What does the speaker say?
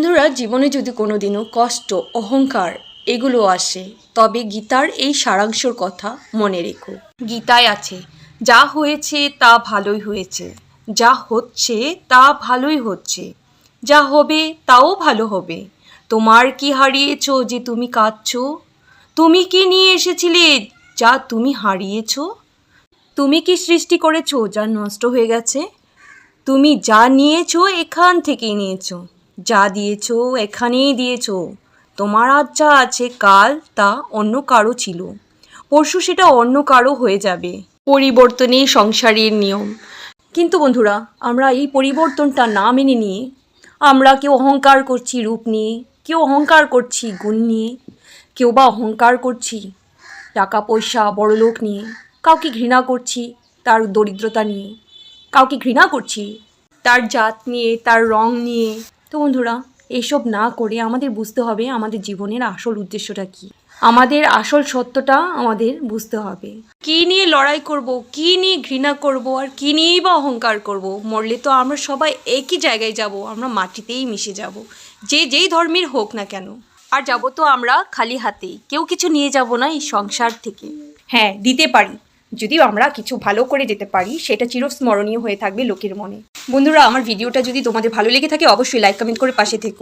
বন্ধুরা, জীবনে যদি কোনোদিনও কষ্ট, অহংকার এগুলো আসে, তবে গীতার এই সারাংশর কথা মনে রেখো। গীতায় আছে, যা হয়েছে তা ভালোই হয়েছে, যা হচ্ছে তা ভালোই হচ্ছে, যা হবে তাও ভালো হবে। তোমার কি হারিয়েছো যে তুমি কাঁদছো? তুমি কি নিয়ে এসেছিলে যা তুমি হারিয়েছো? তুমি কি সৃষ্টি করেছো যা নষ্ট হয়ে গেছে? তুমি যা নিয়েছো এখান থেকেই নিয়েছো, যা দিয়েছো এখানেই দিয়েছো। তোমার আজ যা আছে কাল তা অন্য কারো ছিল, পরশু সেটা অন্য কারো হয়ে যাবে। পরিবর্তনই সংসারের নিয়ম। কিন্তু বন্ধুরা, আমরা এই পরিবর্তনটা না মেনে নিয়ে আমরা কেউ অহংকার করছি রূপ নিয়ে, কেউ অহংকার করছি গুণ নিয়ে, কেউ বা অহংকার করছি টাকা পয়সা বড়লোক নিয়ে, কাউকে ঘৃণা করছি তার দরিদ্রতা নিয়ে, কাউকে ঘৃণা করছি তার জাত নিয়ে, তার রং নিয়ে। তো বন্ধুরা, এসব না করে আমাদের বুঝতে হবে আমাদের জীবনের আসল উদ্দেশ্যটা কী, আমাদের আসল সত্যটা আমাদের বুঝতে হবে। কী নিয়ে লড়াই করব, কী নিয়ে ঘৃণা করব, আর কী নিয়েই বা অহংকার করব? মরলে তো আমরা সবাই একই জায়গায় যাব, আমরা মাটিতেই মিশে যাব, যে যেই ধর্মের হোক না কেন। আর যাব তো আমরা খালি হাতেই, কেউ কিছু নিয়ে যাব না এই সংসার থেকে। হ্যাঁ, দিতে পারি, যদি আমরা কিছু ভালো করে যেতে পারি, সেটা চিরস্মরণীয় হয়ে থাকবে লোকের মনে। বন্ধুরা, আমার ভিডিওটা যদি তোমাদের ভালো লেগে থাকে অবশ্যই লাইক কমেন্ট করে পাশে থেকো।